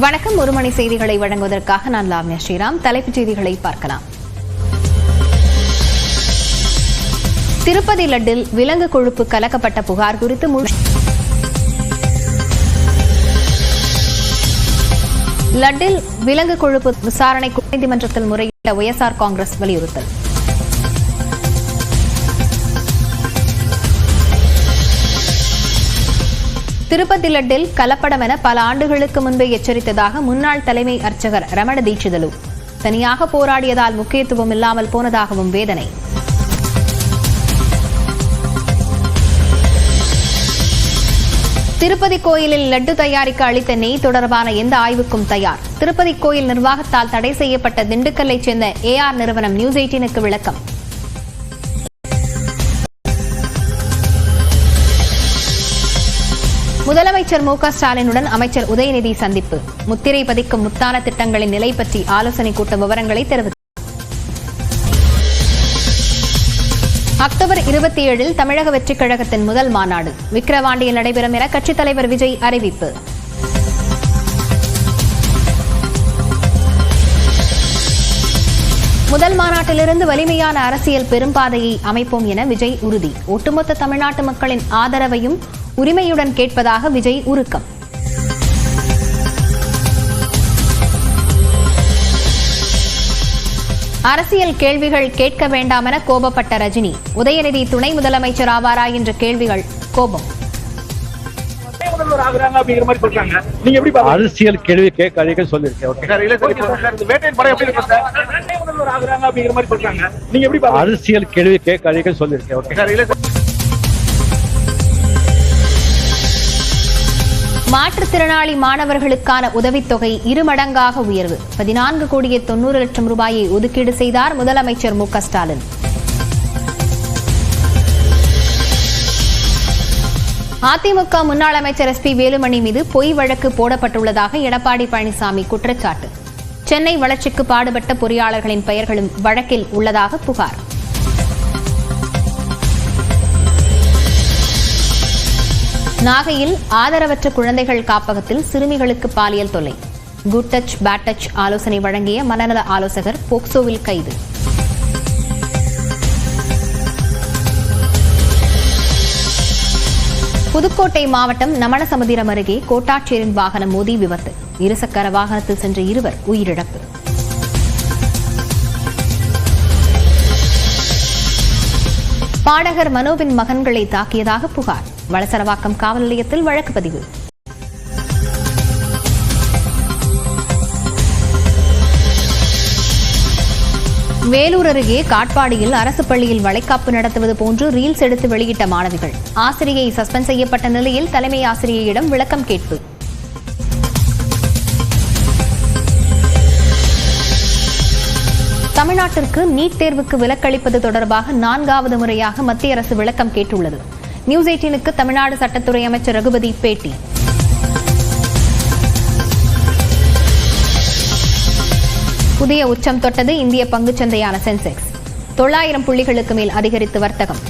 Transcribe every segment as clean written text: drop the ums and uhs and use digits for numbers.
வணக்கம். ஒரு மணி செய்திகளை வழங்குவதற்காக நான் லாவண்யா ஸ்ரீராம். தலைப்புச் செய்திகளை பார்க்கலாம். திருப்பதி லட்டில் விலங்கு கொழுப்பு கலக்கப்பட்ட புகார் குறித்து லட்டில் விலங்கு கொழுப்பு விசாரணைக்கு நீதிமன்றத்தில் முறையிட்ட ஒய்எஸ்ஆர் காங்கிரஸ் வலியுறுத்தல். திருப்பதி லட்டில் கலப்படம் என பல ஆண்டுகளுக்கு முன்பே எச்சரித்ததாக முன்னாள் தலைமை அர்ச்சகர் ரமண தீட்சிதலு தனியாக போராடியதால் முக்கியத்துவம் இல்லாமல் போனதாகவும் வேதனை. திருப்பதி கோயிலில் லட்டு தயாரிக்க அளித்த நெய் தொடர்பான எந்த ஆய்வுக்கும் தயார். திருப்பதி கோயில் நிர்வாகத்தால் தடை செய்யப்பட்ட திண்டுக்கல்லைச் சேர்ந்த ஏஆர் நிறுவனம் நியூஸ் 18க்கு விளக்கம். முதலமைச்சர் மு.க. ஸ்டாலினுடன் அமைச்சர் உதயநிதி சந்திப்பு. முத்திரை பதிக்கும் முத்தான திட்டங்களின் நிலை பற்றி ஆலோசனை கூட்ட விவரங்களை தெரிவித்தார். அக்டோபர் 27 தமிழக வெற்றிக் கழகத்தின் முதல் மாநாடு விக்கிரவாண்டியில் நடைபெறும் என கட்சித் தலைவர் விஜய் அறிவிப்பு. முதல் மாநாட்டிலிருந்து வலிமையான அரசியல் பெரும்பாதையை அமைப்போம் என விஜய் உறுதி. ஒட்டுமொத்த தமிழ்நாட்டு மக்களின் ஆதரவையும் உரிமையுடன் கேட்பதாக விஜய் உருக்கம். அரசியல் கேள்விகள் கேட்க வேண்டாம் என கோபப்பட்ட ரஜினி. உதயநிதி துணை முதலமைச்சர் ஆவாரா என்ற கேள்விகள் கோபம். அரசியல் கேள்வி கேட்காதீங்க சொல்லிருக்கேன். அரசியல் கேள்வி கேட்காதீங்க சொல்லிருக்கேன். மாற்றுத்திறனாளி மாணவர்களுக்கான உதவித்தொகை 2 மடங்காக உயர்வு. 14,90,00,000 ரூபாயை ஒதுக்கீடு செய்தார் முதலமைச்சர் மு.க. ஸ்டாலின். அதிமுக முன்னாள் அமைச்சர் எஸ்.பி. வேலுமணி மீது பொய் வழக்கு போடப்பட்டுள்ளதாக எடப்பாடி பழனிசாமி குற்றச்சாட்டு. சென்னை வளர்ச்சிக்கு பாடுபட்ட பொறியாளர்களின் பெயர்களும் வழக்கில் உள்ளதாக புகார். நாகையில் ஆதரவற்ற குழந்தைகள் காப்பகத்தில் சிறுமிகளுக்கு பாலியல் தொல்லை. குட் டச் பேட் டச் ஆலோசனை வழங்கிய மனநல ஆலோசகர் போக்சோவில் கைது. புதுக்கோட்டை மாவட்டம் நமனசமுத்திரம் அருகே கோட்டாட்சியரின் வாகனம் மோதி விபத்து. இருசக்கர வாகனத்தில் சென்ற 2 உயிரிழப்பு. பாடகர் மனோவின் மகன்களை தாக்கியதாக புகார். வளசரவாக்கம் காவல் நிலையத்தில் வழக்கு பதிவு. வேலூர் அருகே காட்பாடியில் அரசு பள்ளியில் வளைகாப்பு நடத்துவது போன்று ரீல்ஸ் எடுத்து வெளியிட்ட மாணவிகள். ஆசிரியை சஸ்பெண்ட் செய்யப்பட்ட நிலையில் தலைமை ஆசிரியையிடம் விளக்கம் கேட்பு. தமிழ்நாட்டிற்கு நீட் தேர்வுக்கு விலக்களிப்பது தொடர்பாக 4வது முறையாக மத்திய அரசு விளக்கம் கேட்டுள்ளது. நியூஸ் 18க்கு தமிழ்நாடு சட்டத்துறை அமைச்சர் ரகுபதி பேட்டி. புதிய உச்சம் தொட்டது இந்திய பங்குச்சந்தையான சென்செக்ஸ். 900 புள்ளிகளுக்கு மேல் அதிகரித்து வர்த்தகம்.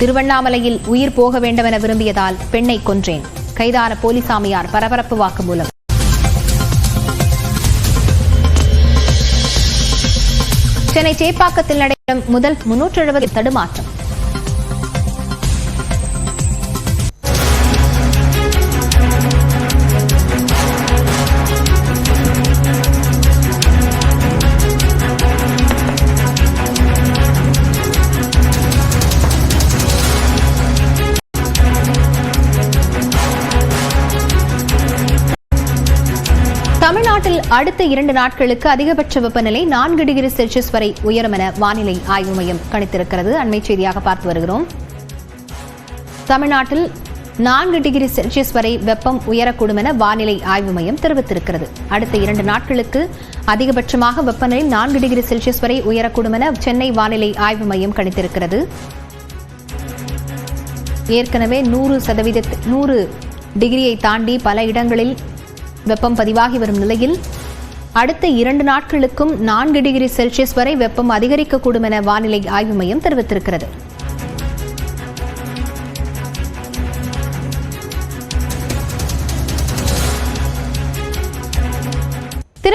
திருவண்ணாமலையில் உயிர் போக வேண்டும் என விரும்பியதால் பெண்ணை கொன்றேன். கைதான போலீசாமியார் பரபரப்பு வாக்குமூலம். சென்னை சேப்பாக்கத்தில் நடைபெறும் முதல் 370 தடுமாற்றம். தமிழ்நாட்டில் அடுத்த 2 நாட்களுக்கு அதிகபட்ச வெப்பநிலை 4 டிகிரி செல்சியஸ் வரை உயரும் என வானிலை ஆய்வு மையம் கணித்திருக்கிறது. அண்மை செய்தியாக பார்த்து வருகிறோம். தமிழ்நாட்டில் 4 டிகிரி செல்சியஸ் வரை வெப்பம் உயரக்கூடும் என வானிலை ஆய்வு மையம் தெரிவித்திருக்கிறது. அடுத்த 2 நாட்களுக்கு அதிகபட்சமாக வெப்பநிலை 4 டிகிரி செல்சியஸ் வரை உயரக்கூடும் என சென்னை வானிலை ஆய்வு மையம் கணித்திருக்கிறது. ஏற்கனவே 100 டிகிரியை தாண்டி பல இடங்களில் வெப்பம் பதிவாகி வரும் நிலையில் அடுத்த 2 நாட்களுக்கும் 4 டிகிரி செல்சியஸ் வரை வெப்பம் அதிகரிக்கக்கூடும் என வானிலை ஆய்வு மையம் தெரிவித்திருக்கிறது.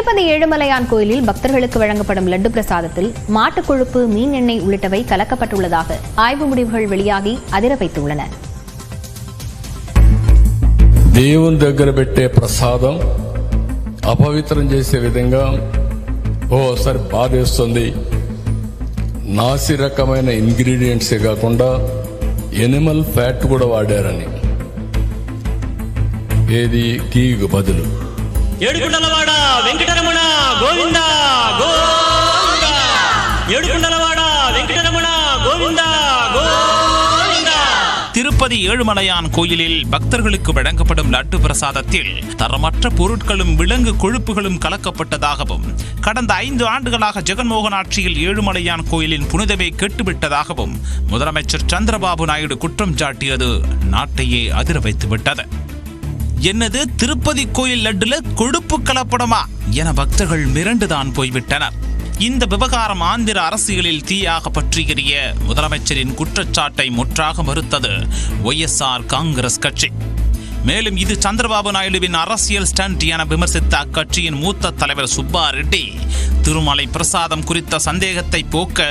திருப்பதி ஏழுமலையான் கோயிலில் பக்தர்களுக்கு வழங்கப்படும் லட்டு பிரசாதத்தில் மாட்டுக் கொழுப்பு, மீன் எண்ணெய் உள்ளிட்டவை கலக்கப்பட்டுள்ளதாக ஆய்வு முடிவுகள் வெளியாகி அதிர வைத்துள்ளன. దేవుని దగ్గర పెట్టే ప్రసాదం అపవిత్రం చేసే విధంగా ఓసారి బాధేస్తుంది. నాసి రకమైన ఇంగ్రీడియంట్సే కాకుండా ఎనిమల్ ఫ్యాట్ కూడా వాడారని. ఏది గీకు బదులు. ఏడుకుండలవాడ వెంకటరమణ గోవింద గోవింద, ఏడుకుండలవాడ వెంకటరమణ గోవింద గోవింద. திருப்பதி ஏழுமலையான் கோயிலில் பக்தர்களுக்கு வழங்கப்படும் லட்டு பிரசாதத்தில் தரமற்ற பொருட்களும் விலங்கு கொழுப்புகளும் கலக்கப்பட்டதாகவும், கடந்த 5 ஆண்டுகளாக ஜெகன்மோகன் ஆட்சியில் ஏழுமலையான் கோயிலின் புனிதமே கெட்டுவிட்டதாகவும் முதலமைச்சர் சந்திரபாபு நாயுடு குற்றம் சாட்டியது நாட்டையே அதிர வைத்துவிட்டது. என்னது, திருப்பதி கோயில் லட்டுல கொழுப்பு கலப்படமா என பக்தர்கள் மிரண்டுதான் போய்விட்டனர். இந்த விவகாரம் ஆந்திர அரசியலில் தீயாக பற்றி எறிய முதலமைச்சரின் குற்றச்சாட்டை முற்றாக மறுத்தது ஒய்எஸ்ஆர் காங்கிரஸ் கட்சி. மேலும் இது சந்திரபாபு நாயுடுவின் அரசியல் ஸ்டண்ட் என விமர்சித்த அக்கட்சியின் மூத்த தலைவர் சுப்பா ரெட்டி, திருமலை பிரசாதம் குறித்த சந்தேகத்தை போக்க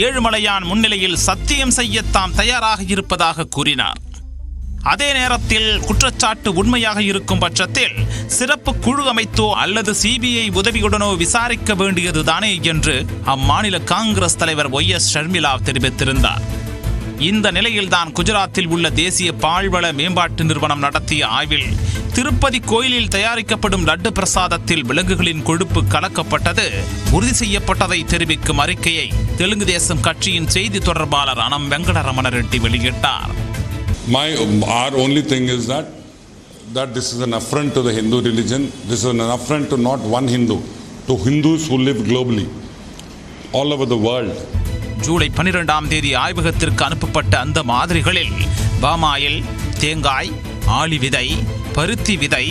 ஏழுமலையான் முன்னிலையில் சத்தியம் செய்ய தாம் தயாராக இருப்பதாக கூறினார். அதே நேரத்தில் குற்றச்சாட்டு உண்மையாக இருக்கும் பட்சத்தில் சிறப்பு குழு அமைத்தோ அல்லது சிபிஐ உதவியுடனோ விசாரிக்க வேண்டியதுதானே என்று அம்மாநில காங்கிரஸ் தலைவர் ஒய்எஸ் ஷர்மிளா தெரிவித்திருந்தார். இந்த நிலையில்தான் குஜராத்தில் உள்ள தேசிய பால்வள மேம்பாட்டு நிறுவனம் நடத்திய ஆய்வில் திருப்பதி கோயிலில் தயாரிக்கப்படும் லட்டு பிரசாதத்தில் விலங்குகளின் கொழுப்பு கலக்கப்பட்டது உறுதி செய்யப்பட்டதை தெரிவிக்கும் அறிக்கையை தெலுங்கு தேசம் கட்சியின் செய்தி தொடர்பாளர் அனம் வெங்கடரமண ரெட்டி வெளியிட்டார். Our only thing is that this is an affront to the Hindu religion. This is an affront to not one Hindu, to Hindus who live globally, all over the world. July 12ஆம் தேதி ஆய்வகத்திற்கு அனுப்பப்பட்ட அந்த மாதிரிகளில் பாமாயில், தேங்காய், ஆளி விதை, பருத்தி விதை,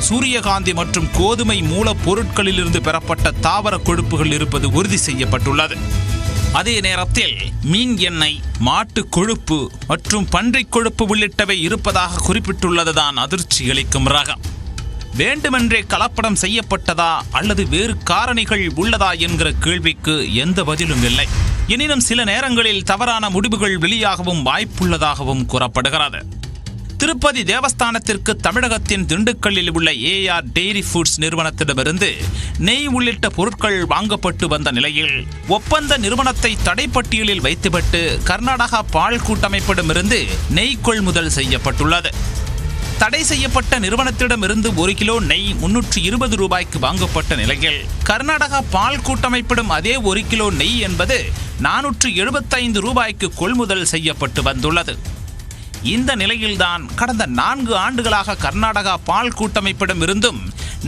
சூரியகாந்தி மற்றும் கோதுமை மூலப்பொருட்களிலிருந்து பெறப்பட்ட தாவர கொழுப்புகள் இருப்பது உறுதி செய்யப்பட்டுள்ளது. அதே நேரத்தில் மீன் எண்ணெய், மாட்டு கொழுப்பு மற்றும் பன்றிக் கொழுப்பு உள்ளிட்டவை இருப்பதாக குறிப்பிட்டுள்ளதுதான் அதிர்ச்சி அளிக்கும் ரகம். வேண்டுமென்றே கலப்படம் செய்யப்பட்டதா அல்லது வேறு காரணிகள் உள்ளதா என்கிற கேள்விக்கு எந்த பதிலும் இல்லை. எனினும் சில நேரங்களில் தவறான முடிவுகள் வெளியாகவும் வாய்ப்புள்ளதாகவும் கூறப்படுகிறது. திருப்பதி தேவஸ்தானத்திற்கு தமிழகத்தின் திண்டுக்கல்லில் உள்ள ஏஆர் டெய்ரி ஃபுட்ஸ் நிறுவனத்திடமிருந்து நெய் உள்ளிட்ட பொருட்கள் வாங்கப்பட்டு வந்த நிலையில் ஒப்பந்த நிறுவனத்தை தடைப்பட்டியலில் வைத்துவிட்டு கர்நாடகா பால் கூட்டமைப்பிடமிருந்து நெய் கொள்முதல் செய்யப்பட்டுள்ளது. தடை செய்யப்பட்ட நிறுவனத்திடமிருந்து 1 கிலோ நெய் 320 ரூபாய்க்கு வாங்கப்பட்ட நிலையில் கர்நாடகா பால் கூட்டமைப்பிடம் அதே 1 கிலோ நெய் என்பது 475 ரூபாய்க்கு கொள்முதல் செய்யப்பட்டு வந்துள்ளது. இந்த நிலையில்தான் கடந்த 4 ஆண்டுகளாக கர்நாடகா பால் கூட்டமைப்பிடம் இருந்தும்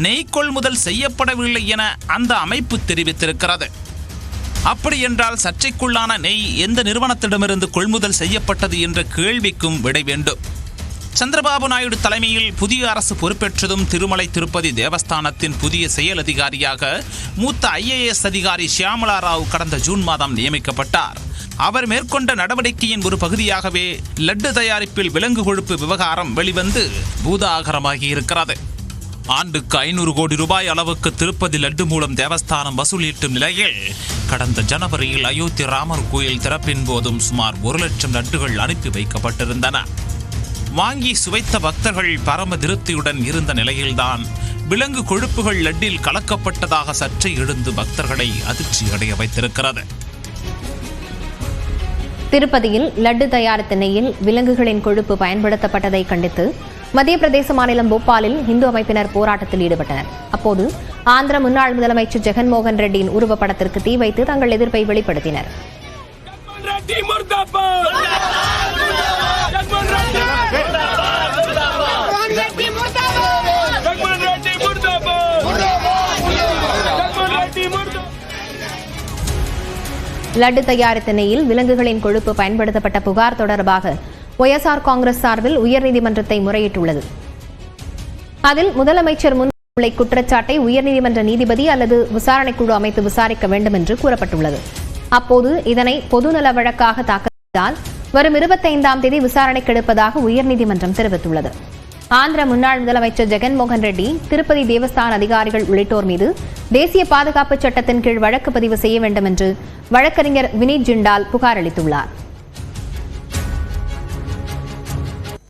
நெய் கொள்முதல் செய்யப்படவில்லை என அந்த அமைப்பு தெரிவித்திருக்கிறது. அப்படி என்றால் சர்ச்சைக்குள்ளான நெய் எந்த நிறுவனத்திடமிருந்து கொள்முதல் செய்யப்பட்டது என்ற கேள்விக்கும் விடை வேண்டும். சந்திரபாபு நாயுடு தலைமையில் புதிய அரசு பொறுப்பேற்றதும் திருமலை திருப்பதி தேவஸ்தானத்தின் புதிய செயல் அதிகாரியாக மூத்த IAS அதிகாரி ஷியாமலா ராவ் கடந்த ஜூன் மாதம் நியமிக்கப்பட்டார். அவர் மேற்கொண்ட நடவடிக்கையின் ஒரு பகுதியாகவே லட்டு தயாரிப்பில் விலங்கு கொழுப்பு விவகாரம் வெளிவந்து பூதாகரமாகி இருக்கிறது. ஆண்டுக்கு 500 கோடி ரூபாய் அளவுக்கு திருப்பதி லட்டு மூலம் தேவஸ்தானம் வசூலிட்டும் நிலையில் கடந்த ஜனவரியில் அயோத்தி ராமர் கோயில் திறப்பின் போதும் சுமார் 1 லட்சம் லட்டுகள் அனுப்பி வைக்கப்பட்டிருந்தன. வாங்கி சுவைத்த பக்தர்கள் பரம திருப்தியுடன் இருந்த நிலையில்தான் விலங்கு கொழுப்புகள் லட்டில் கலக்கப்பட்டதாக சர்ச்சை எழுந்து பக்தர்களை அதிர்ச்சி அடைய வைத்திருக்கிறது. திருப்பதியில் லட்டு தயாரித்த நெய்யில் விலங்குகளின் கொழுப்பு பயன்படுத்தப்பட்டதை கண்டித்து மத்திய பிரதேச மாநிலம் போபாலில் இந்து அமைப்பினர் போராட்டத்தில் ஈடுபட்டனர். அப்போது ஆந்திர முன்னாள் முதலமைச்சர் ஜெகன்மோகன் ரெட்டியின் உருவப்படத்திற்கு தீ வைத்து தங்கள் எதிர்ப்பை வெளிப்படுத்தினர். லட்டு தயாரித்த நெய்யில் விலங்குகளின் கொழுப்பு பயன்படுத்தப்பட்ட புகார் தொடர்பாக ஒய்எஸ்ஆர் காங்கிரஸ் சார்பில் உயர்நீதிமன்றத்தை முறையிட்டுள்ளது. அதில் முதலமைச்சர் முன்னிலை குற்றச்சாட்டை உயர்நீதிமன்ற நீதிபதி அல்லது விசாரணைக்குழு அமைத்து விசாரிக்க வேண்டும் என்று கூறப்பட்டுள்ளது. அப்போது இதனை பொதுநல வழக்காக தாக்கல் செய்தால் வரும் 25ஆம் தேதி விசாரணைக்கு எடுப்பதாக உயர்நீதிமன்றம் தெரிவித்துள்ளது. ஆந்திர முன்னாள் முதலமைச்சர் ஜெகன்மோகன் ரெட்டி, திருப்பதி தேவஸ்தான அதிகாரிகள் உள்ளிட்டோர் மீது தேசிய பாதுகாப்பு சட்டத்தின் கீழ் வழக்கு பதிவு செய்ய வேண்டும் என்று வழக்கறிஞர் வினீத் ஜிண்டால் புகார் அளித்துள்ளார்.